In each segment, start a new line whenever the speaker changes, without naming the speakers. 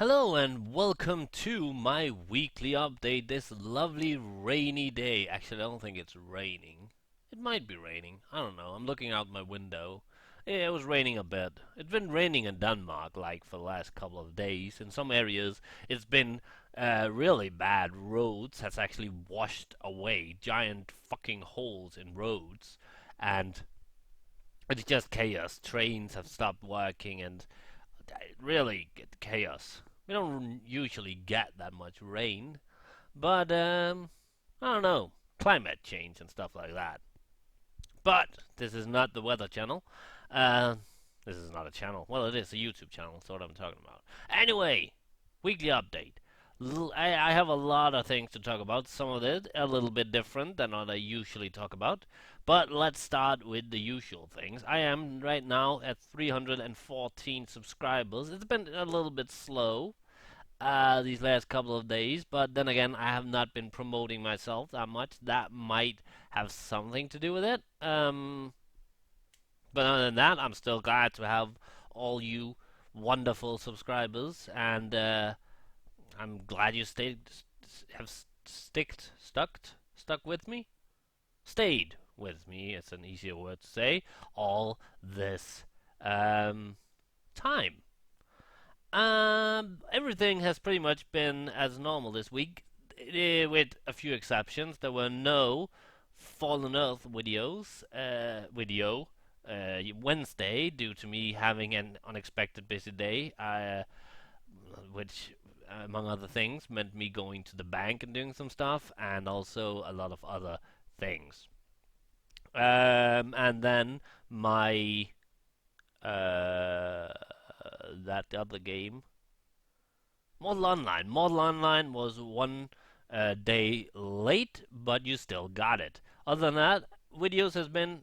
Hello and welcome to my weekly update this lovely rainy day. Actually, I don't think it's raining. It might be raining. I don't know. I'm looking out my window. Yeah, it was raining a bit. It's been raining in Denmark like for the last couple of days. In some areas, it's been really bad. Roads has actually washed away giant fucking holes in roads, and it's just chaos. Trains have stopped working, and really chaos. We don't usually get that much rain, but I don't know, climate change and stuff like that. But this is not the Weather Channel. Uh, this is not a channel. Well, it is a YouTube channel. That's what I'm talking about. Anyway, weekly update. I have a lot of things to talk about. Some of it a little bit different than what I usually talk about. But let's start with the usual things. I am right now at 314 subscribers. It's been a little bit slow these last couple of days, but then again, I have not been promoting myself that much. That might have something to do with it. But other than that, I'm still glad to have all you wonderful subscribers, and I'm glad you have stuck with me, stayed with me. It's an easier word to say. All this time. Everything has pretty much been as normal this week, with a few exceptions. There were no Fallen Earth video Wednesday due to me having an unexpected busy day, which, among other things, meant me going to the bank and doing some stuff, and also a lot of other things. And then my that other game, Model Online was one day late, but you still got it. Other than that, videos has been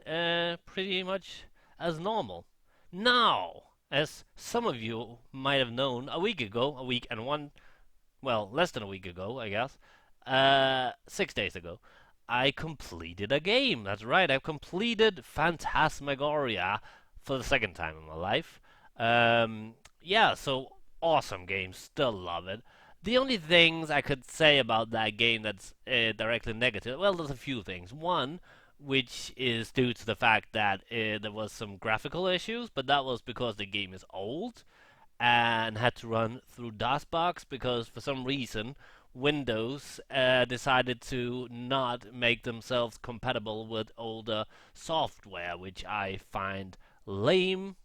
pretty much as normal. Now, as some of you might have known, a week and one, well, less than a week ago, I guess, 6 days ago, I completed a game. That's right, I've completed Phantasmagoria for the second time in my life. Yeah, so awesome game, still love it. The only things I could say about that game that's directly negative, well, there's a few things. One, which is due to the fact that there was some graphical issues, but that was because the game is old and had to run through DOSBox because for some reason Windows decided to not make themselves compatible with older software, which I find lame.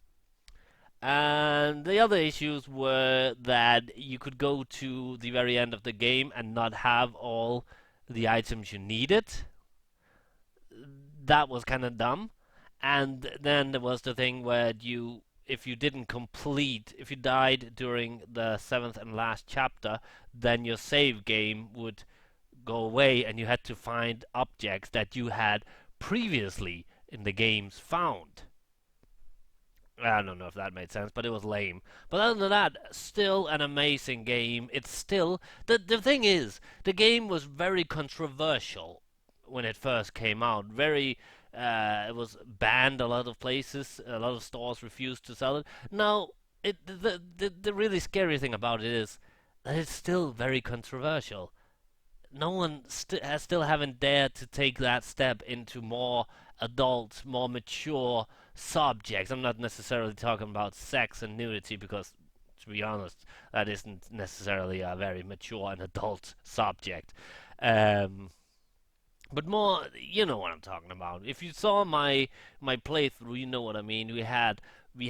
And the other issues were that you could go to the very end of the game and not have all the items you needed. That was kind of dumb. And then there was the thing where if you didn't complete, if you died during the seventh and last chapter, then your save game would go away and you had to find objects that you had previously in the games found. I don't know if that made sense, but it was lame. But other than that, still an amazing game. It's still the thing is, the game was very controversial when it first came out. Very, it was banned a lot of places. A lot of stores refused to sell it. Now, the really scary thing about it is that it's still very controversial. No one has still haven't dared to take that step into more adult, more mature subjects. I'm not necessarily talking about sex and nudity because, to be honest, that isn't necessarily a very mature and adult subject. Um, but more, you know what I'm talking about. If you saw my playthrough, you know what I mean. We had we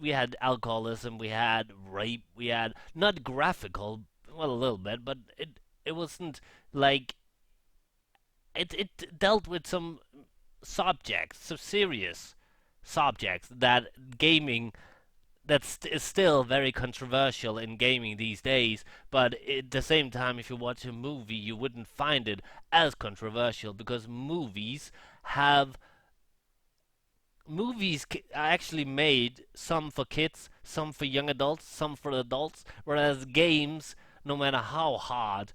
had alcoholism, we had rape, we had not graphical, well, a little bit, but it wasn't like it dealt with some subjects, some serious subjects that gaming is still very controversial in gaming these days. But at the same time, if you watch a movie, you wouldn't find it as controversial because have movies are actually made, some for kids, some for young adults, some for adults, whereas games, no matter how hard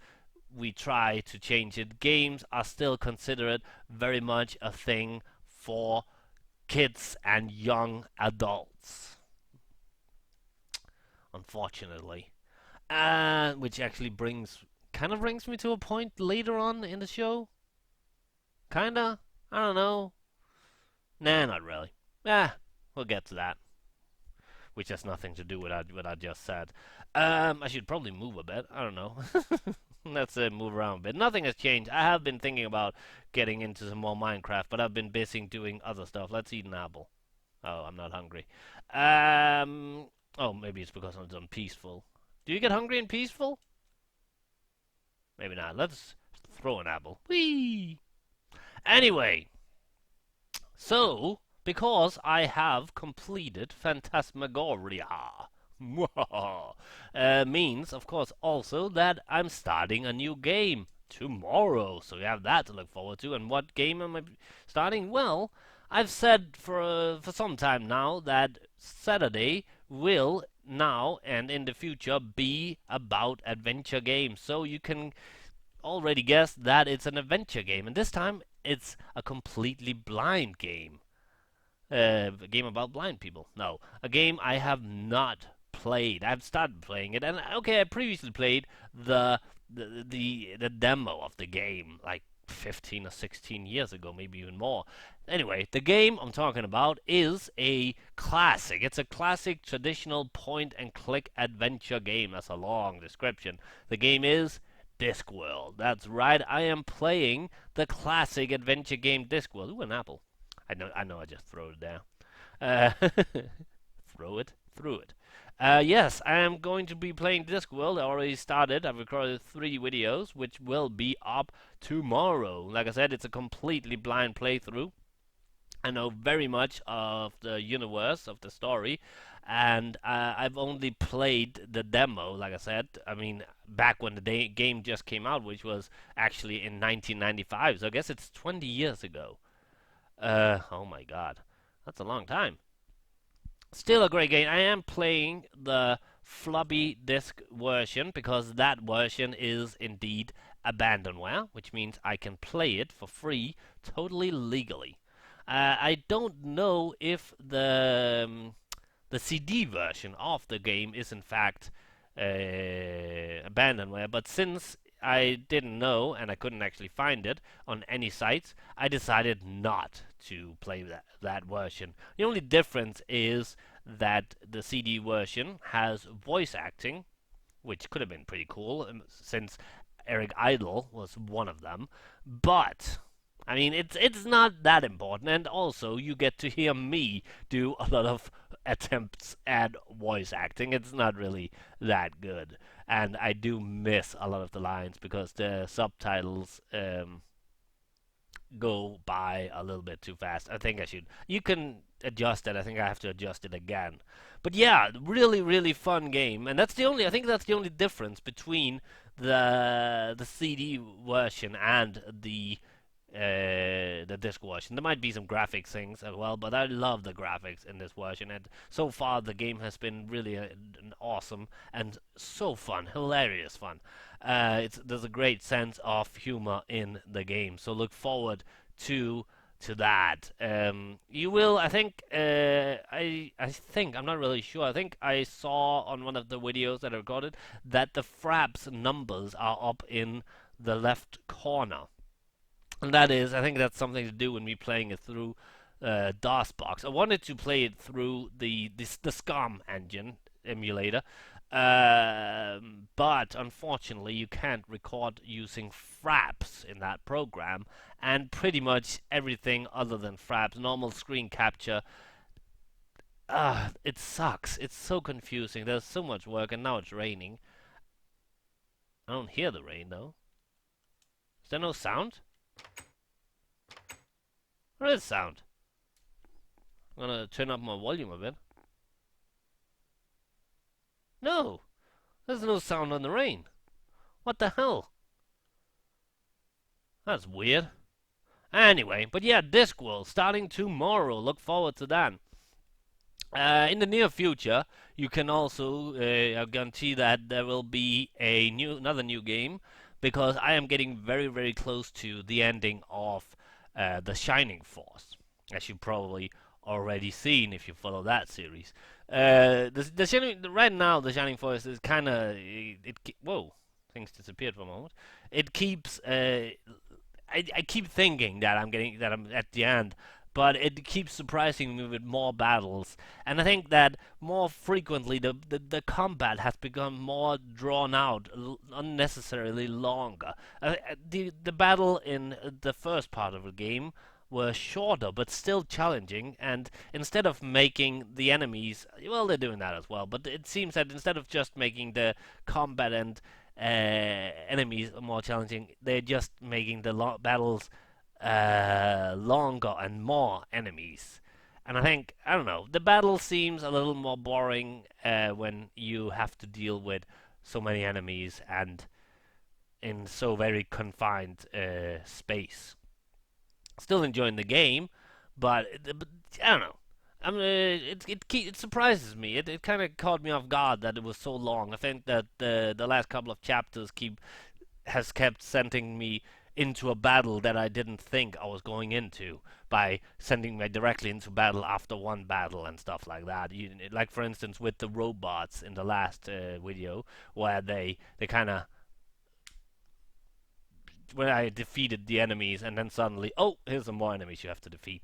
we try to change it, games are still considered very much a thing for kids and young adults. unfortunately. Which actually kind of brings me to a point later on in the show. Kinda. I don't know. Nah, not really. Ah, we'll get to that, which has nothing to do with what I just said. I should probably move a bit. I don't know. Let's move around a bit. Nothing has changed. I have been thinking about getting into some more Minecraft, but I've been busy doing other stuff. Let's eat an apple. Oh, I'm not hungry. Um. Oh, maybe it's because I'm on peaceful. Do you get hungry in peaceful? Maybe not. Let's throw an apple. Whee! Anyway, so because I have completed Phantasmagoria, means, of course, also that I'm starting a new game tomorrow. So we have that to look forward to. And what game am I starting? Well, I've said for some time now that Saturday will now and in the future be about adventure games. So you can already guessed that it's an adventure game, and this time it's a completely blind game. A game about blind people. No, a game I have not played. I've started playing it, and okay, I previously played the demo of the game like 15 or 16 years ago, maybe even more. Anyway, the game I'm talking about is a classic. It's a classic traditional point and click adventure game. That's a long description. The game is Discworld. That's right. I am playing the classic adventure game Discworld. Ooh, an apple. I just throw it there. Uh, threw it. Yes, I am going to be playing Discworld. I already started. I've recorded 3 videos, which will be up tomorrow. Like I said, it's a completely blind playthrough. I know very much of the universe, of the story, and I've only played the demo, like I said. I mean, back when the game just came out, which was actually in 1995, so I guess it's 20 years ago. Oh my god. That's a long time. Still a great game. I am playing the floppy disk version because that version is indeed abandonware, which means I can play it for free, totally legally. I don't know if the CD version of the game is in fact abandonware, but since I didn't know and I couldn't actually find it on any sites, I decided not to play that version. The only difference is that the CD version has voice acting, which could have been pretty cool since Eric Idle was one of them, but I mean, it's not that important, and also you get to hear me do a lot of attempts at voice acting. It's not really that good, and I do miss a lot of the lines because the subtitles go by a little bit too fast. I think I should. You can adjust it. I think I have to adjust it again. But yeah, really, really fun game, and that's the only. I think that's the only difference between the CD version and the disc version. There might be some graphics things as well, but I love the graphics in this version. And so far, the game has been really an awesome and so fun, hilarious fun. There's a great sense of humor in the game, so look forward to that. You will, I think, I think I'm not really sure. I think I saw on one of the videos that I recorded that the Fraps numbers are up in the left corner. And that is, I think that's something to do when we playing it through DOSBox. I wanted to play it through the SCOM engine emulator, but unfortunately you can't record using Fraps in that program, and pretty much everything other than Fraps, normal screen capture, it sucks. It's so confusing. There's so much work, and now it's raining. I don't hear the rain though. Is there no sound? What is sound? I'm gonna turn up my volume a bit. No, there's no sound on the rain. What the hell? That's weird. Anyway, but yeah, Discworld starting tomorrow. Look forward to that. In the near future, you can also guarantee that there will be another new game because I am getting very, very close to the ending of the Shining Force, as you've probably already seen if you follow that series. Right now the Shining Force is kind of whoa, things disappeared for a moment. It keeps I keep thinking that I'm at the end, but it keeps surprising me with more battles. And I think that more frequently the combat has become more drawn out, unnecessarily longer. The battle in the first part of the game were shorter but still challenging, and instead of making the enemies, well, they're doing that as well, but it seems that instead of just making the combat and enemies more challenging, they're just making the battles longer and more enemies. And I don't know, the battle seems a little more boring when you have to deal with so many enemies and in so very confined space. Still enjoying the game, but I don't know. It surprises me. It kind of caught me off guard that it was so long. I think that the last couple of chapters has kept sending me into a battle that I didn't think I was going into by sending me directly into battle after one battle and stuff like that. Like for instance with the robots in the last video, where they kind of when I defeated the enemies and then suddenly, oh, here's some more enemies you have to defeat.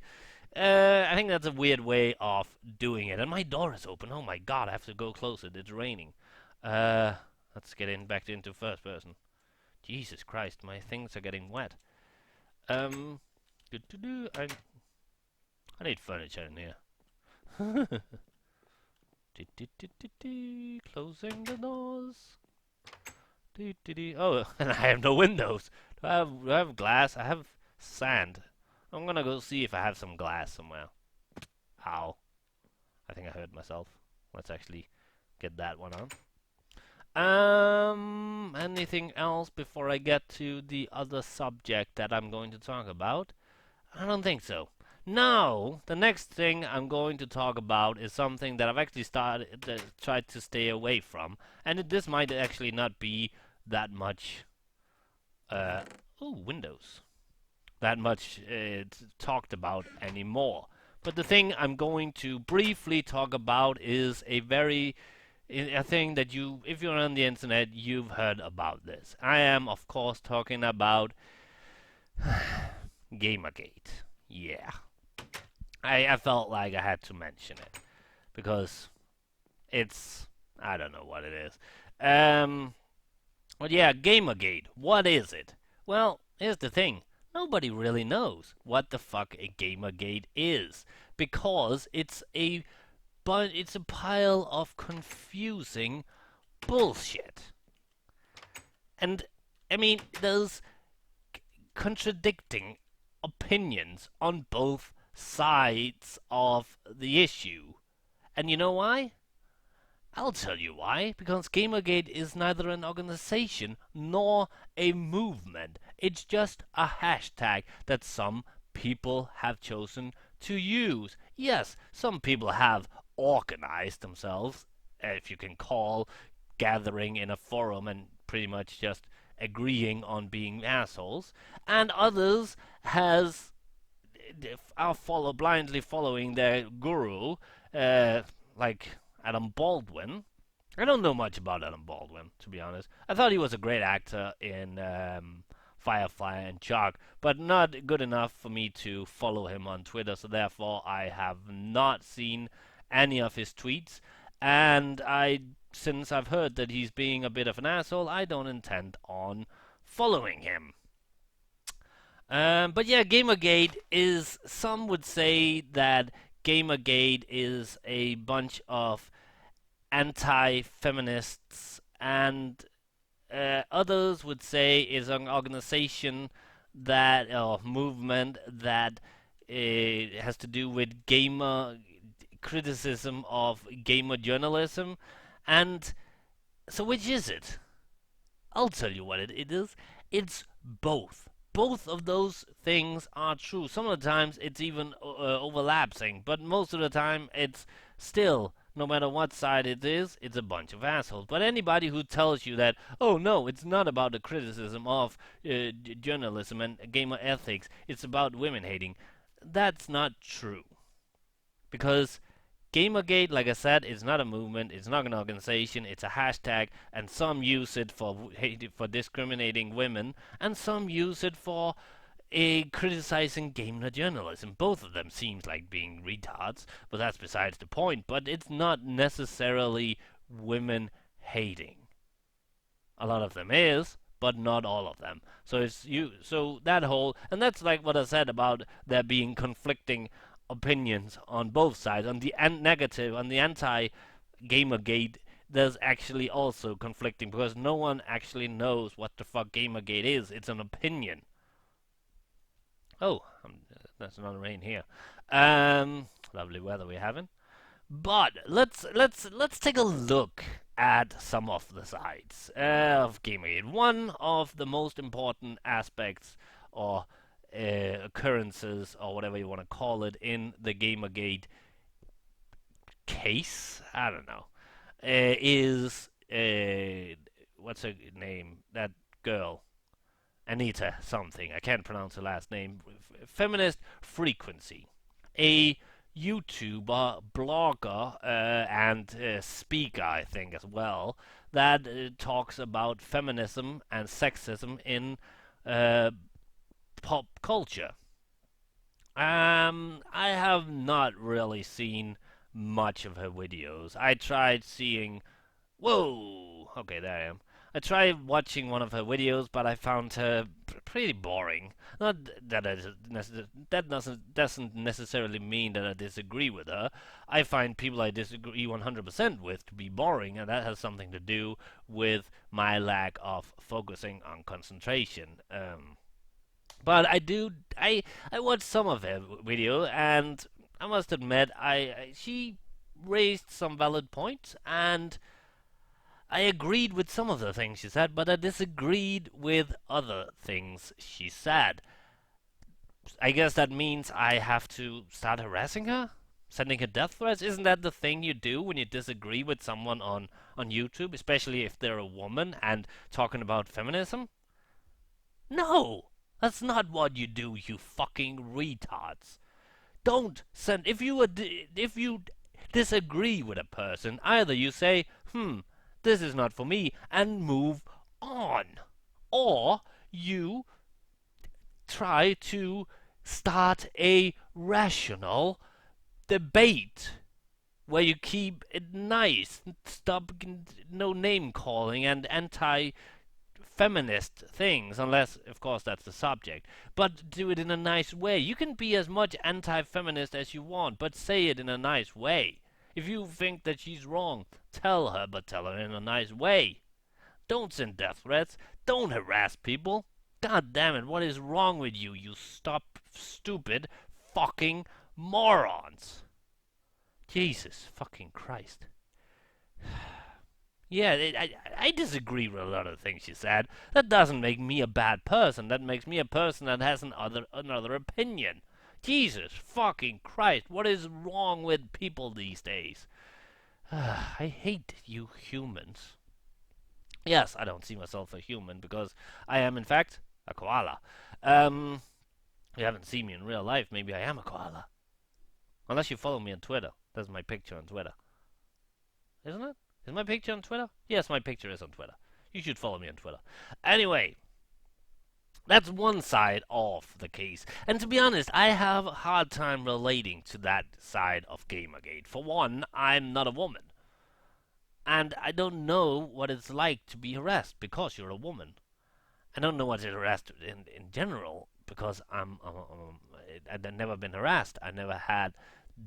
I think that's a weird way of doing it. And my door is open. Oh my god, I have to go closer. It's raining. Uh, let's get into first person. Jesus Christ, my things are getting wet. Um, I need furniture in here. Closing the doors. Oh, and I have no windows. Do I have glass? I have sand. I'm gonna go see if I have some glass somewhere. Ow. I think I hurt myself. Let's actually get that one on. Anything else before I get to the other subject that I'm going to talk about? I don't think so. Now, the next thing I'm going to talk about is something that I've actually tried to stay away from, and this might actually not be that much. Uh, Windows. That much talked about anymore. But the thing I'm going to briefly talk about is a thing that if you're on the internet, you've heard about this. I am, of course, talking about Gamergate. Yeah. I felt like I had to mention it because I don't know what it is. But yeah, Gamergate. What is it? Well, here's the thing. Nobody really knows what the fuck a Gamergate is because it's a pile of confusing bullshit. And I mean, there's contradicting opinions on both sides of the issue. And you know why? I'll tell you why. Because Gamergate is neither an organization nor a movement. It's just a hashtag that some people have chosen to use. Yes, some people have organized themselves, if you can call gathering in a forum and pretty much just agreeing on being assholes, and others has are blindly following their guru, like Adam Baldwin. I don't know much about Adam Baldwin, to be honest. I thought he was a great actor in Firefly and Chuck, but not good enough for me to follow him on Twitter, so therefore I have not seen any of his tweets, and since I've heard that he's being a bit of an asshole, I don't intend on following him. But yeah, Gamergate is, some would say that Gamergate is a bunch of anti-feminists, and others would say is an organization that or movement that has to do with gamer criticism of gamer journalism. And so, which is it? I'll tell you what it is. It's both. Both of those things are true. Some of the times it's even overlapping, but most of the time it's still, no matter what side it is, it's a bunch of assholes. But anybody who tells you that, oh no, it's not about the criticism of journalism and gamer ethics, it's about women hating, that's not true. Because Gamergate, like I said, is not a movement. It's not an organization. It's a hashtag, and some use it for discriminating women, and some use it for criticizing gamer journalism. Both of them seems like being retards, but that's besides the point. But it's not necessarily women hating. A lot of them is, but not all of them. So it's you. So that whole, and that's like what I said about there being conflicting opinions on both sides. On the negative, on the anti Gamergate, there's actually also conflicting because no one actually knows what the fuck Gamergate is. It's an opinion. Oh, that's another rain here. Lovely weather we're having. But let's take a look at some of the sides of Gamergate. One of the most important aspects or occurrences or whatever you want to call it in the Gamergate case, I don't know, is what's her name? That girl, Anita something. I can't pronounce her last name. Feminist Frequency, a YouTuber, blogger, and speaker, I think, as well, that talks about feminism and sexism in uh, pop culture. I have not really seen much of her videos. I tried seeing. Whoa! Okay, there I am. I tried watching one of her videos, but I found her pretty boring. Not that that doesn't necessarily mean that I disagree with her. I find people I disagree 100% with to be boring, and that has something to do with my lack of focusing on concentration. But I watched some of her video, and I must admit, she raised some valid points, and I agreed with some of the things she said, but I disagreed with other things she said. I guess that means I have to start harassing her? Sending her death threats? Isn't that the thing you do when you disagree with someone on YouTube, especially if they're a woman and talking about feminism? No! That's not what you do, you fucking retards. Don't send if you disagree with a person, either you say, this is not for me, and move on. Or you try to start a rational debate where you keep it nice, stop no name calling and anti feminist things, unless, of course, that's the subject. But do it in a nice way. You can be as much anti feminist as you want, but say it in a nice way. If you think that she's wrong, tell her, but tell her in a nice way. Don't send death threats. Don't harass people. God damn it, what is wrong with you, you stupid fucking morons? Jesus fucking Christ. Yeah, I disagree with a lot of things she said. That doesn't make me a bad person. That makes me a person that has another opinion. Jesus fucking Christ, what is wrong with people these days? I hate you humans. Yes, I don't see myself a human because I am, in fact, a koala. You haven't seen me in real life. Maybe I am a koala. Unless you follow me on Twitter. That's my picture on Twitter. Isn't it? Is my picture on Twitter? Yes, my picture is on Twitter. You should follow me on Twitter. Anyway, that's one side of the case. And to be honest, I have a hard time relating to that side of Gamergate. For one, I'm not a woman. And I don't know what it's like to be harassed because you're a woman. I don't know what it's harassed in general because I've never been harassed. I never had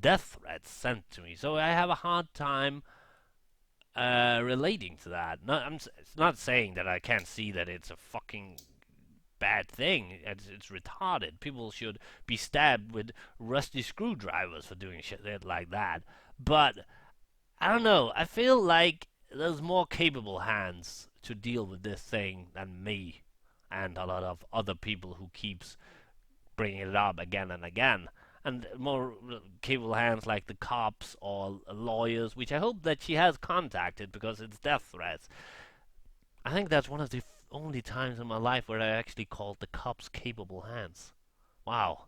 death threats sent to me. So I have a hard time relating to that. It's not saying that I can't see that it's a fucking bad thing. It's retarded. People should be stabbed with rusty screwdrivers for doing shit like that. But I don't know. I feel like there's more capable hands to deal with this thing than me and a lot of other people who keeps bringing it up again and again. And more capable hands like the cops or lawyers, which I hope that she has contacted because it's death threats. I think that's one of the only times in my life where I actually called the cops capable hands. Wow.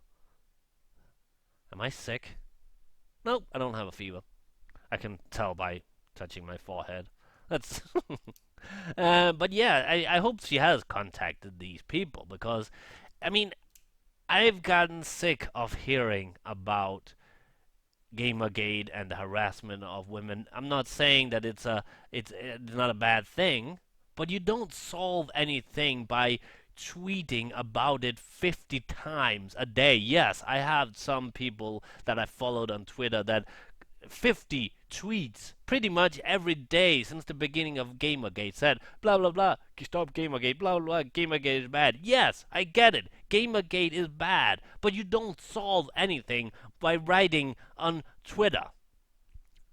Am I sick? Nope, I don't have a fever. I can tell by touching my forehead. That's but yeah, I hope she has contacted these people because, I mean, I've gotten sick of hearing about Gamergate and the harassment of women. I'm not saying that it's not a bad thing, but you don't solve anything by tweeting about it 50 times a day. Yes, I have some people that I followed on Twitter that 50 tweets pretty much every day since the beginning of Gamergate said blah blah blah, stop Gamergate, blah blah blah, Gamergate is bad. Yes, I get it. Gamergate is bad, but you don't solve anything by writing on Twitter.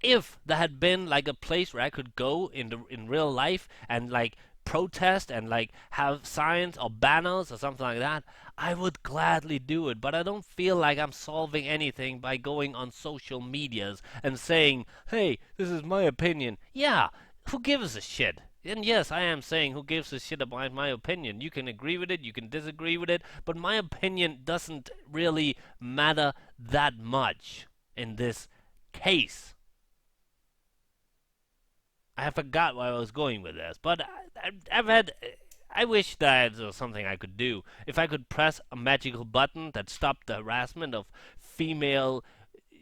If there had been like a place where I could go in real life and like protest and like have signs or banners or something like that, I would gladly do it. But I don't feel like I'm solving anything by going on social medias and saying, "Hey, this is my opinion." Yeah, who gives a shit? And yes, I am saying who gives a shit about my opinion. You can agree with it, you can disagree with it, but my opinion doesn't really matter that much in this case. I forgot where I was going with this, but I've had. I wish that there was something I could do. If I could press a magical button that stopped the harassment of female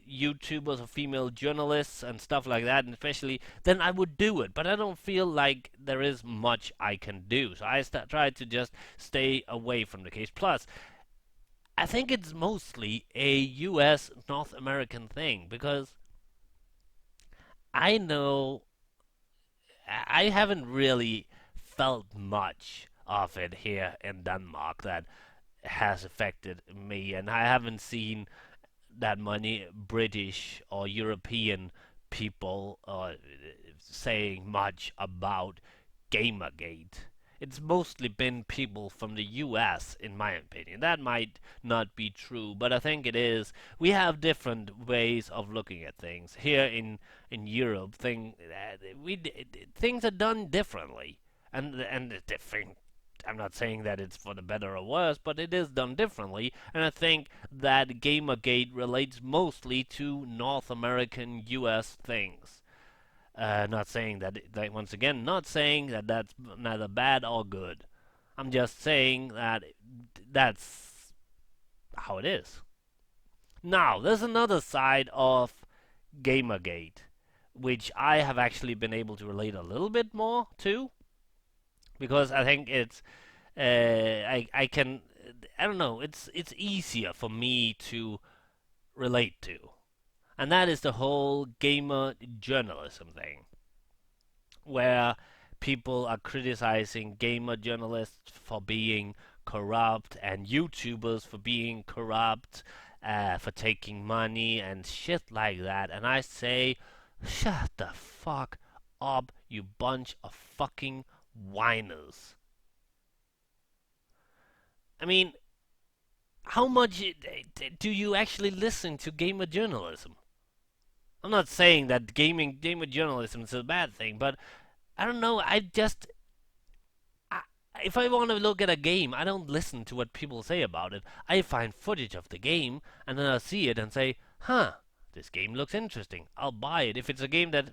YouTubers or female journalists and stuff like that, and especially, then I would do it. But I don't feel like there is much I can do. So I try to just stay away from the case. Plus, I think it's mostly a U.S. North American thing because I know I haven't really felt much of it here in Denmark that has affected me, and I haven't seen that many British or European people saying much about Gamergate. It's mostly been people from the US, in my opinion. That might not be true, but I think it is. We have different ways of looking at things. Here in Europe, things are done differently, and the different. I'm not saying that it's for the better or worse, but it is done differently, and I think that Gamergate relates mostly to North American US things. Not saying that, like, once again, not saying that that's neither bad or good. I'm just saying that that's how it is. Now, there's another side of Gamergate, which I have actually been able to relate a little bit more to, because I think I can, I don't know, it's easier for me to relate to, and that is the whole gamer journalism thing, where people are criticizing gamer journalists for being corrupt and YouTubers for being corrupt, for taking money and shit like that. And I say, shut the fuck up, you bunch of fucking whiners. I mean, how much do you actually listen to gamer journalism? I'm not saying that gamer journalism is a bad thing, but I don't know. I, if I want to look at a game, I don't listen to what people say about it. I find footage of the game, and then I see it and say, huh, this game looks interesting. I'll buy it. If it's a game that,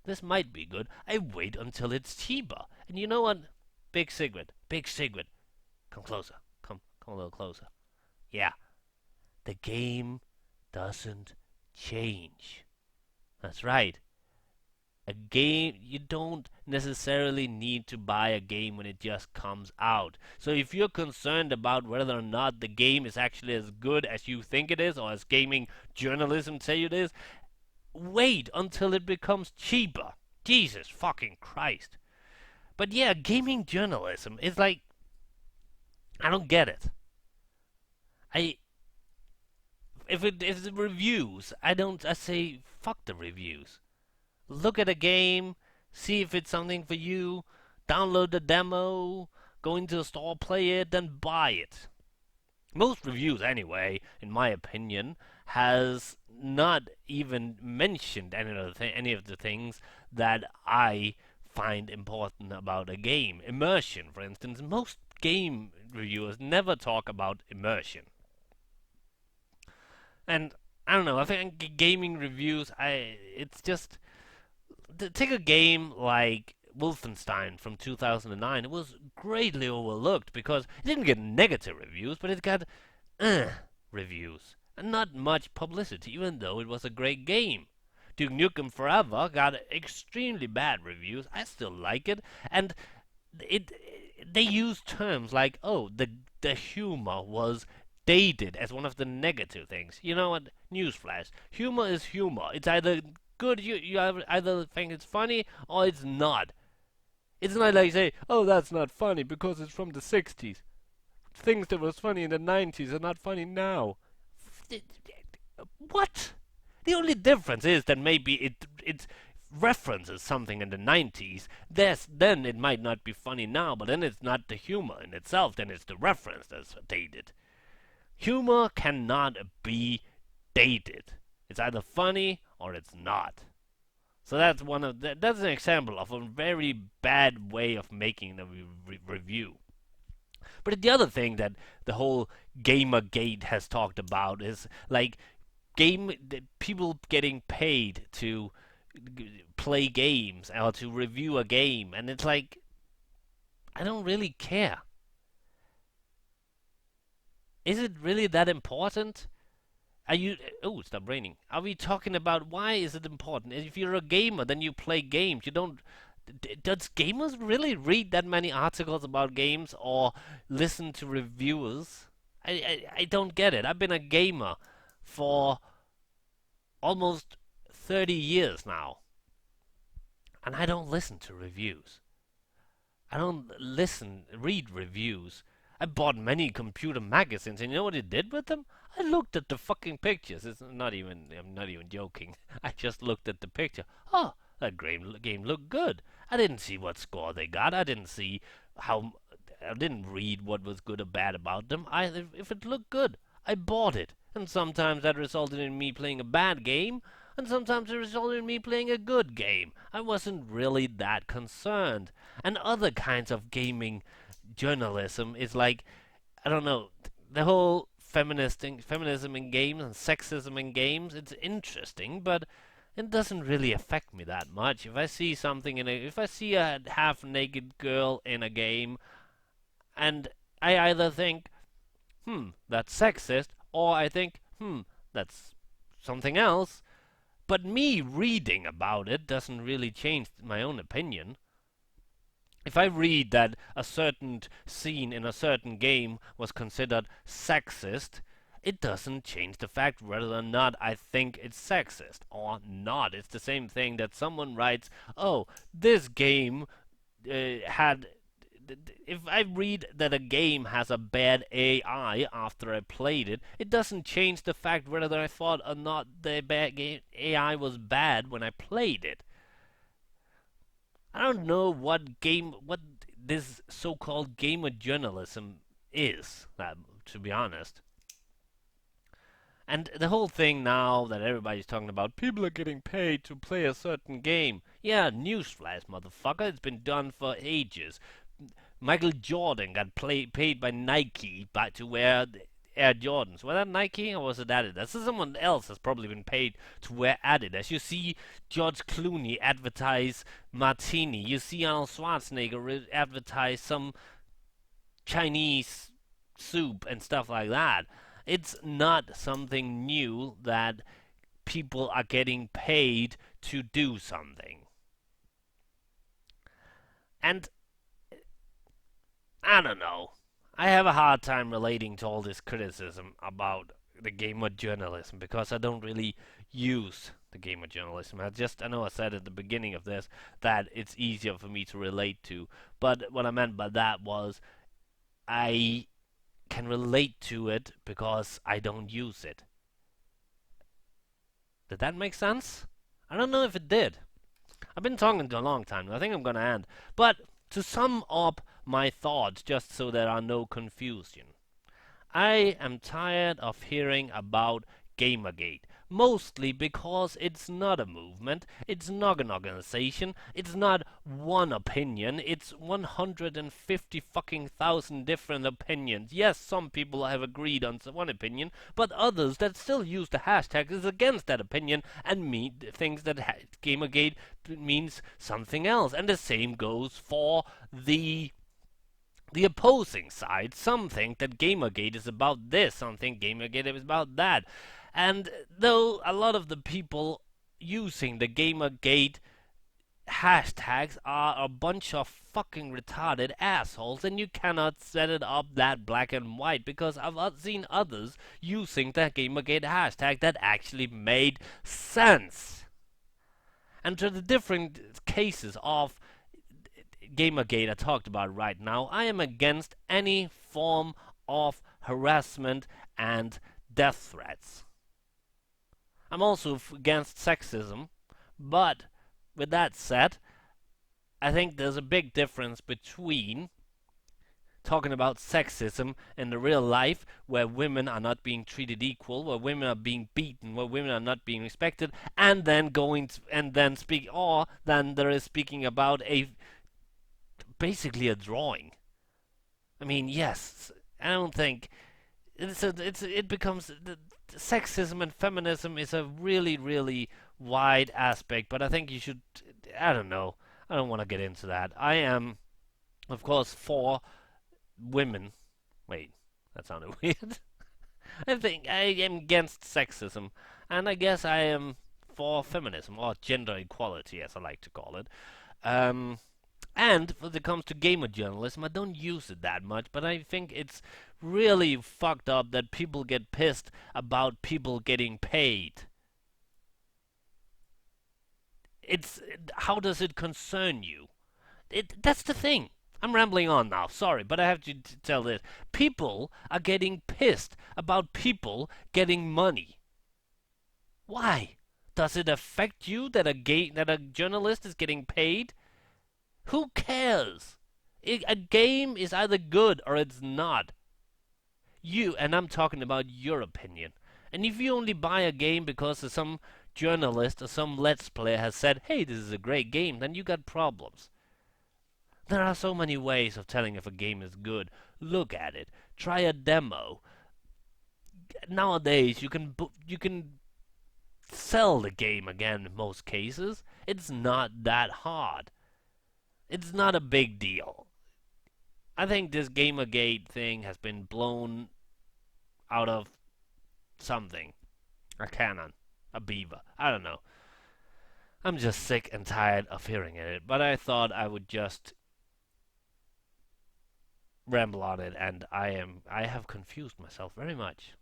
this might be good, I wait until it's cheaper. And you know what? Big Sigrid, come closer. Come a little closer. Yeah, the game doesn't change. That's right. A game, you don't necessarily need to buy a game when it just comes out. So if you're concerned about whether or not the game is actually as good as you think it is, or as gaming journalism say it is, wait until it becomes cheaper. Jesus fucking Christ. But yeah, gaming journalism is like, I don't get it. I if the reviews, I say fuck the reviews. Look at a game, see if it's something for you, download the demo, go into the store, play it, then buy it. Most reviews, anyway, in my opinion, has not even mentioned any of the things that I find important about a game. Immersion, for instance. Most game reviewers never talk about immersion. And I don't know. I think gaming reviews. It's just take a game like Wolfenstein from 2009. It was greatly overlooked because it didn't get negative reviews, but it got uh, reviews and not much publicity, even though it was a great game. Duke Nukem Forever got extremely bad reviews. I still like it, and it they use terms like, oh, the humor was dated as one of the negative things. You know what? Newsflash: humor is humor. It's either good, you either think it's funny, or it's not. It's not like say, oh, that's not funny because it's from the 60s. Things that was funny in the 90s are not funny now. What? The only difference is that maybe it references something in the 90s. Then it might not be funny now, but then it's not the humor in itself. Then it's the reference that's dated. Humor cannot be dated. It's either funny or it's not. So that's an example of a very bad way of making a review. But the other thing that the whole Gamergate has talked about is like people getting paid to play games or to review a game, and it's like I don't really care. Is it really that important? Are you? Oh, stop raining. Are we talking about why is it important? If you're a gamer, then you play games. You don't. Does gamers really read that many articles about games or listen to reviewers? I don't get it. I've been a gamer for almost 30 years now, and I don't listen to reviews. I don't read reviews. I bought many computer magazines, and you know what it did with them? I looked at the fucking pictures. I'm not even joking. I just looked at the picture. Oh, that game looked good. I didn't see what score they got. I didn't see how. I didn't read what was good or bad about them. If it looked good, I bought it. And sometimes that resulted in me playing a bad game, and sometimes it resulted in me playing a good game. I wasn't really that concerned. And other kinds of gaming journalism is like, I don't know, the whole feminism in games and sexism in games. It's interesting, but it doesn't really affect me that much. If I see a half-naked girl in a game, and I either think, that's sexist, or I think, that's something else. But me reading about it doesn't really change my own opinion. If I read that a certain scene in a certain game was considered sexist, it doesn't change the fact whether or not I think it's sexist or not. It's the same thing that someone writes, oh, this game had. If I read that a game has a bad AI after I played it, it doesn't change the fact whether I thought or not the bad game AI was bad when I played it. I don't know what this so-called gamer journalism is, to be honest. And the whole thing now that everybody's talking about, people are getting paid to play a certain game. Yeah, newsflash, motherfucker, it's been done for ages. Michael Jordan got paid by Nike to wear Air Jordans. Was that Nike or was it Adidas? So someone else has probably been paid to wear Adidas. You see George Clooney advertise Martini. You see Arnold Schwarzenegger advertise some Chinese soup and stuff like that. It's not something new that people are getting paid to do something. And I don't know. I have a hard time relating to all this criticism about the gamer journalism because I don't really use the gamer journalism. I know I said at the beginning of this that it's easier for me to relate to, but what I meant by that was I can relate to it because I don't use it. Did that make sense? I don't know if it did. I've been talking for a long time. I think I'm gonna end. But to sum up my thoughts, just so there are no confusion, I am tired of hearing about Gamergate. mostly because it's not a movement, it's not an organization, it's not one opinion, it's 150 fucking thousand different opinions. Yes, some people have agreed on one opinion, but others that still use the hashtag is against that opinion and thinks that Gamergate means something else. And the same goes for the opposing side. Some think that Gamergate is about this, some think Gamergate is about that. And though a lot of the people using the Gamergate hashtags are a bunch of fucking retarded assholes, and you cannot set it up that black and white, because I've seen others using the Gamergate hashtag that actually made sense. And to the different cases of Gamergate I talked about right now, I am against any form of harassment and death threats. I'm also against sexism, but with that said, I think there's a big difference between talking about sexism in the real life, where women are not being treated equal, where women are being beaten, where women are not being respected, and then or then there is speaking about basically a drawing. I mean, yes, I don't think it becomes sexism and feminism is a really really wide aspect, but I think you should. I don't know. I don't want to get into that. I am, of course, for women. Wait, that sounded weird. I think I am against sexism, and I guess I am for feminism or gender equality, as I like to call it. Um, And when it comes to gamer journalism, I don't use it that much, but I think it's really fucked up that people get pissed about people getting paid. It's how does it concern you? That's the thing. I'm rambling on now, sorry, but I have to tell this. People are getting pissed about people getting money. Why? Does it affect you that a journalist is getting paid? Who cares? A game is either good or it's not. And I'm talking about your opinion. And if you only buy a game because some journalist or some Let's Player has said, hey, this is a great game, then you got problems. There are so many ways of telling if a game is good. Look at it. Try a demo. Nowadays, you can sell the game again in most cases. It's not that hard. It's not a big deal. I think this Gamergate thing has been blown out of something. A cannon. A beaver. I don't know. I'm just sick and tired of hearing it, but I thought I would just ramble on it, and I have confused myself very much.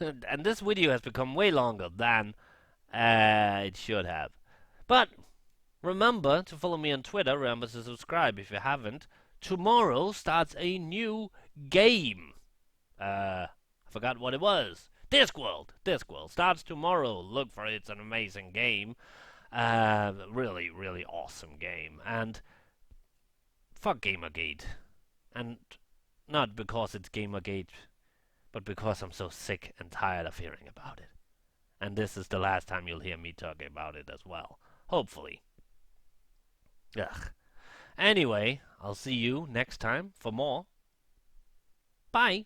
And this video has become way longer than it should have. But remember to follow me on Twitter. Remember to subscribe if you haven't. Tomorrow starts a new game. I forgot what it was. Discworld. Discworld starts tomorrow. Look for it. It's an amazing game. Really, really awesome game. And fuck Gamergate. And not because it's Gamergate, but because I'm so sick and tired of hearing about it. And this is the last time you'll hear me talking about it as well. Hopefully. Ugh. Anyway, I'll see you next time for more. Bye.